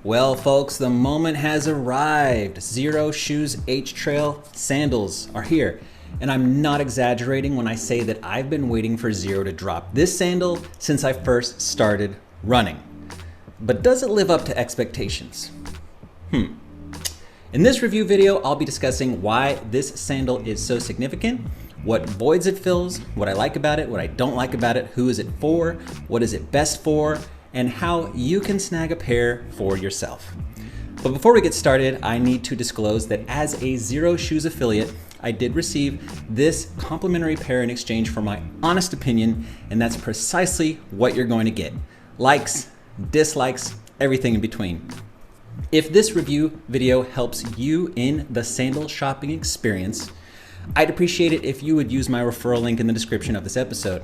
Well, folks, the moment has arrived. Xero Shoes H-Trail Sandals are here. And I'm not exaggerating when I say that I've been waiting for Xero to drop this sandal since I first started running. But does it live up to expectations? In this review video, I'll be discussing why this sandal is so significant, what voids it fills, what I like about it, what I don't like about it, who is it for, what is it best for, and how you can snag a pair for yourself. But before we get started, I need to disclose that as a Xero Shoes affiliate, I did receive this complimentary pair in exchange for my honest opinion, and that's precisely what you're going to get. Likes, dislikes, everything in between. If this review video helps you in the sandal shopping experience, I'd appreciate it if you would use my referral link in the description of this episode.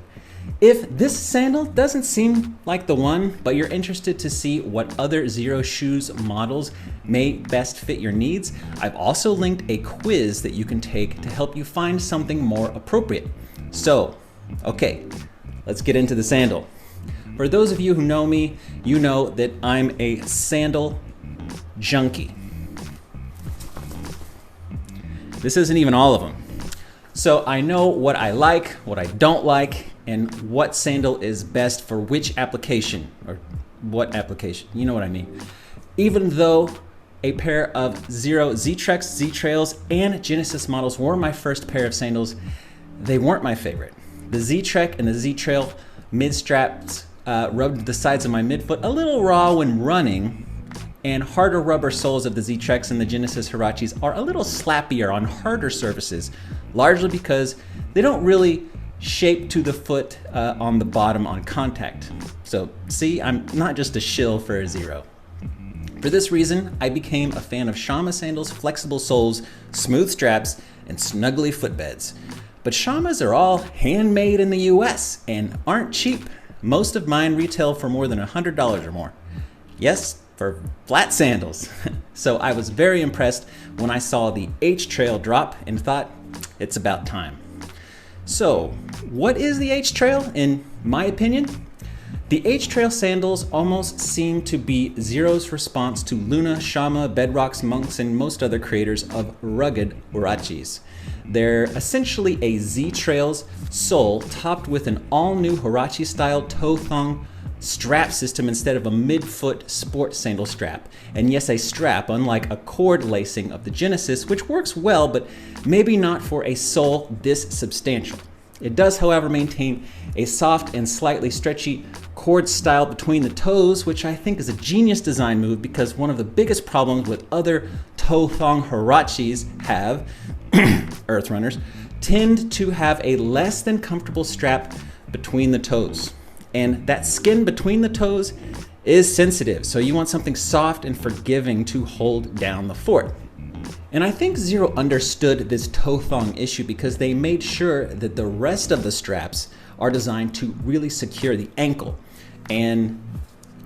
If this sandal doesn't seem like the one, but you're interested to see what other Xero Shoes models may best fit your needs, I've also linked a quiz that you can take to help you find something more appropriate. So, okay, let's get into the sandal. For those of you who know me, you know that I'm a sandal junkie. This isn't even all of them. So I know what I like, what I don't like, and what sandal is best for which application, or what application, you know what I mean. Even though a pair of Xero Z-Trails and Genesis models were my first pair of sandals, they weren't my favorite. The Z-Trek and the Z-Trail mid-straps rubbed the sides of my midfoot a little raw when running, and harder rubber soles of the Z-Treks and the Genesis Huaraches are a little slappier on harder surfaces, largely because they don't really shape to the foot on the bottom on contact. So see, I'm not just a shill for a Xero. For this reason, I became a fan of Shama sandals' flexible soles, smooth straps, and snuggly footbeds. But Shamas are all handmade in the US and aren't cheap. Most of mine retail for more than $100 or more. Yes, for flat sandals. So I was very impressed when I saw the H-Trail drop and thought, it's about time. So, what is the H-Trail in my opinion? The H-Trail sandals almost seem to be Xero's response to Luna, Shama, Bedrock's, Monks, and most other creators of rugged Huaraches. They're essentially a Z-Trails sole topped with an all-new Huarache-style toe thong strap system instead of a midfoot sport sandal strap. And yes, a strap, unlike a cord lacing of the Genesis, which works well, but maybe not for a sole this substantial. It does, however, maintain a soft and slightly stretchy cord style between the toes, which I think is a genius design move because one of the biggest problems with other toe thong Huaraches Earth Runners, tend to have a less than comfortable strap between the toes. And that skin between the toes is sensitive, so you want something soft and forgiving to hold down the fort. And I think Xero understood this toe thong issue because they made sure that the rest of the straps are designed to really secure the ankle in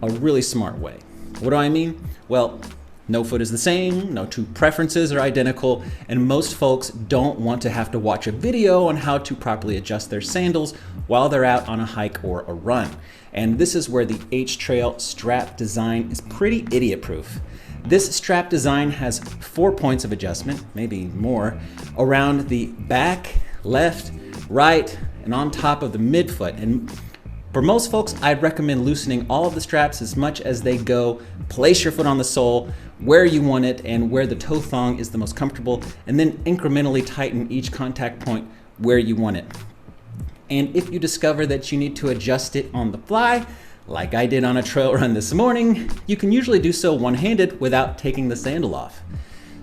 a really smart way. What do I mean? Well, no foot is the same, no two preferences are identical, and most folks don't want to have to watch a video on how to properly adjust their sandals while they're out on a hike or a run. And this is where the H-Trail strap design is pretty idiot-proof. This strap design has 4 points of adjustment, maybe more, around the back, left, right, and on top of the midfoot. And for most folks, I'd recommend loosening all of the straps as much as they go. Place your foot on the sole where you want it and where the toe thong is the most comfortable, and then incrementally tighten each contact point where you want it. And if you discover that you need to adjust it on the fly, like I did on a trail run this morning, you can usually do so one-handed without taking the sandal off.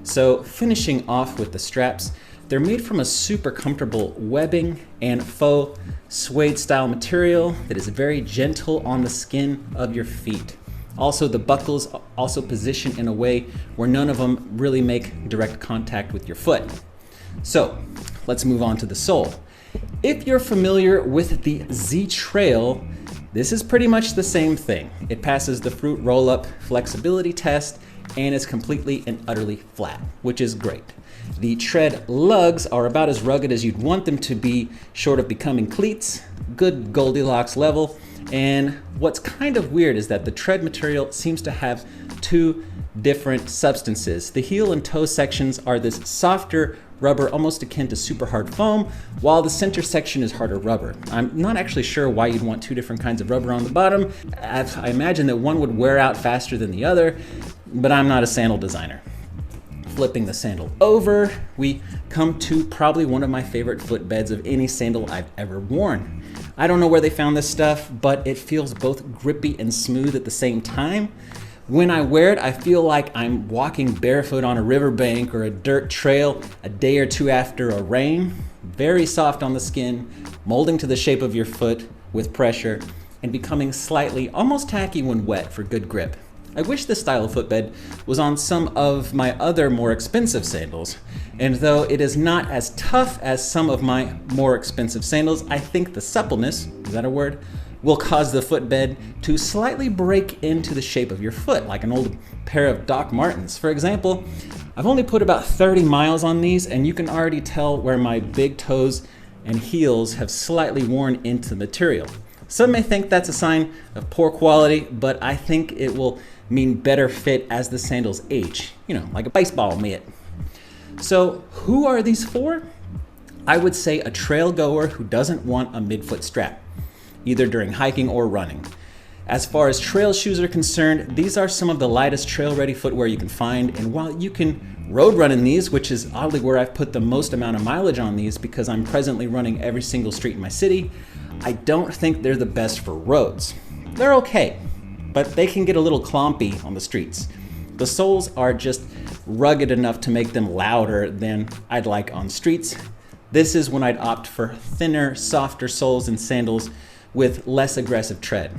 So finishing off with the straps, they're made from a super comfortable webbing and faux suede style material that is very gentle on the skin of your feet. Also, the buckles also position in a way where none of them really make direct contact with your foot. So let's move on to the sole. If you're familiar with the Z-Trail, this is pretty much the same thing. It passes the fruit roll-up flexibility test and is completely and utterly flat, which is great. The tread lugs are about as rugged as you'd want them to be, short of becoming cleats, good Goldilocks level, And what's kind of weird is that the tread material seems to have two different substances. The heel and toe sections are this softer rubber, almost akin to super hard foam, while the center section is harder rubber. I'm not actually sure why you'd want two different kinds of rubber on the bottom. I imagine that one would wear out faster than the other, but I'm not a sandal designer. Flipping the sandal over, we come to probably one of my favorite footbeds of any sandal I've ever worn. I don't know where they found this stuff, but it feels both grippy and smooth at the same time. When I wear it, I feel like I'm walking barefoot on a riverbank or a dirt trail a day or two after a rain. Very soft on the skin, molding to the shape of your foot with pressure, and becoming slightly, almost tacky when wet for good grip. I wish this style of footbed was on some of my other more expensive sandals, and though it is not as tough as some of my more expensive sandals, I think the suppleness, is that a word, will cause the footbed to slightly break into the shape of your foot, like an old pair of Doc Martens. For example, I've only put about 30 miles on these, and you can already tell where my big toes and heels have slightly worn into the material. Some may think that's a sign of poor quality, but I think it will mean better fit as the sandals age, like a baseball mitt. So who are these for? I would say a trail goer who doesn't want a midfoot strap, either during hiking or running. As far as trail shoes are concerned, these are some of the lightest trail-ready footwear you can find, and while you can road run in these, which is oddly where I've put the most amount of mileage on these because I'm presently running every single street in my city, I don't think they're the best for roads. They're okay, but they can get a little clompy on the streets. The soles are just rugged enough to make them louder than I'd like on streets. This is when I'd opt for thinner, softer soles and sandals with less aggressive tread.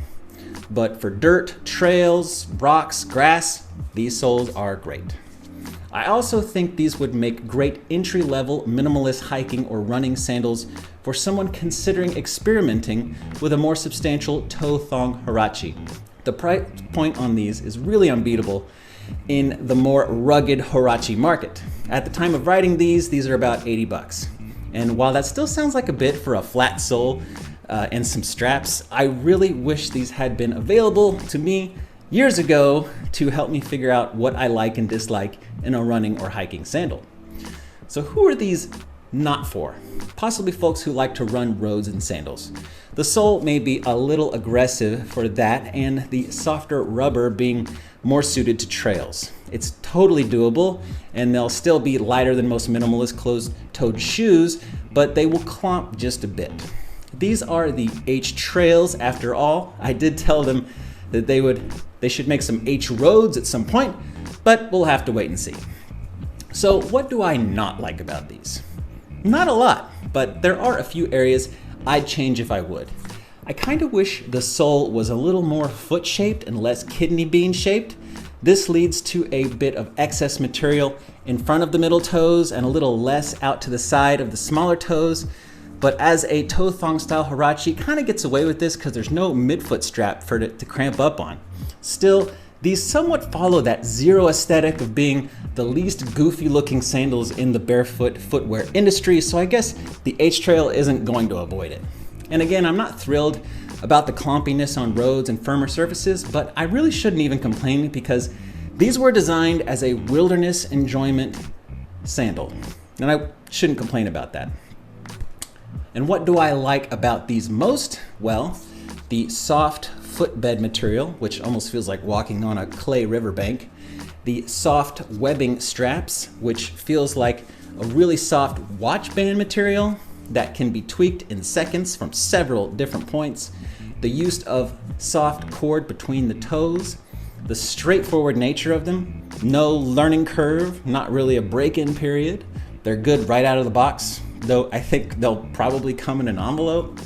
But for dirt, trails, rocks, grass, these soles are great. I also think these would make great entry-level minimalist hiking or running sandals for someone considering experimenting with a more substantial toe thong huarache. The price point on these is really unbeatable in the more rugged huarache market. At the time of writing these are about 80 bucks. And while that still sounds like a bit for a flat sole and some straps, I really wish these had been available to me years ago to help me figure out what I like and dislike in a running or hiking sandal. So who are these not for? Possibly folks who like to run roads in sandals. The sole may be a little aggressive for that, and the softer rubber being more suited to trails. It's totally doable, and they'll still be lighter than most minimalist closed-toed shoes, but they will clomp just a bit. These are the H-Trails after all. I did tell them that they should make some H-Roads at some point, but we'll have to wait and see. So what do I not like about these? Not a lot, but there are a few areas I'd change if I would. I kind of wish the sole was a little more foot-shaped and less kidney bean-shaped. This leads to a bit of excess material in front of the middle toes and a little less out to the side of the smaller toes. But as a toe thong style huarache, kind of gets away with this because there's no midfoot strap for it to cramp up on. Still, these somewhat follow that Xero aesthetic of being the least goofy looking sandals in the barefoot footwear industry, so I guess the H-Trail isn't going to avoid it. And again, I'm not thrilled about the clompiness on roads and firmer surfaces, but I really shouldn't even complain because these were designed as a wilderness enjoyment sandal, and I shouldn't complain about that. And what do I like about these most? Well, the soft footbed material, which almost feels like walking on a clay riverbank, the soft webbing straps, which feels like a really soft watch band material that can be tweaked in seconds from several different points, the use of soft cord between the toes, the straightforward nature of them, no learning curve, not really a break-in period. They're good right out of the box, though I think they'll probably come in an envelope.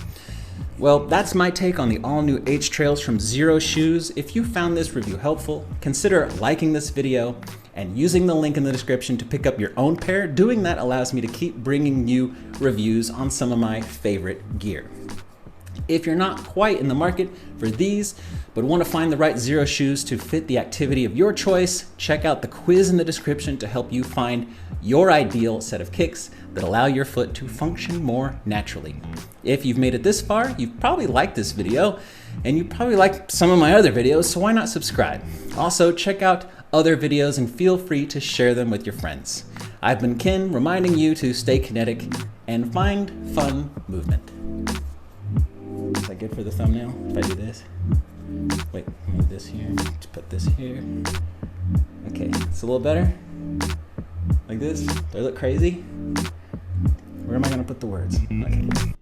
Well, that's my take on the all-new H-Trails from Xero Shoes. If you found this review helpful, consider liking this video and using the link in the description to pick up your own pair. Doing that allows me to keep bringing you reviews on some of my favorite gear. If you're not quite in the market for these, but want to find the right Xero shoes to fit the activity of your choice, check out the quiz in the description to help you find your ideal set of kicks that allow your foot to function more naturally. If you've made it this far, you've probably liked this video, and you probably like some of my other videos, so why not subscribe? Also, check out other videos and feel free to share them with your friends. I've been Ken, reminding you to stay kinetic and find fun movement. Is that good for the thumbnail if I do this? Wait, move this here, let's put this here. Okay, it's a little better. Like this? Do I look crazy? Where am I gonna put the words? Okay.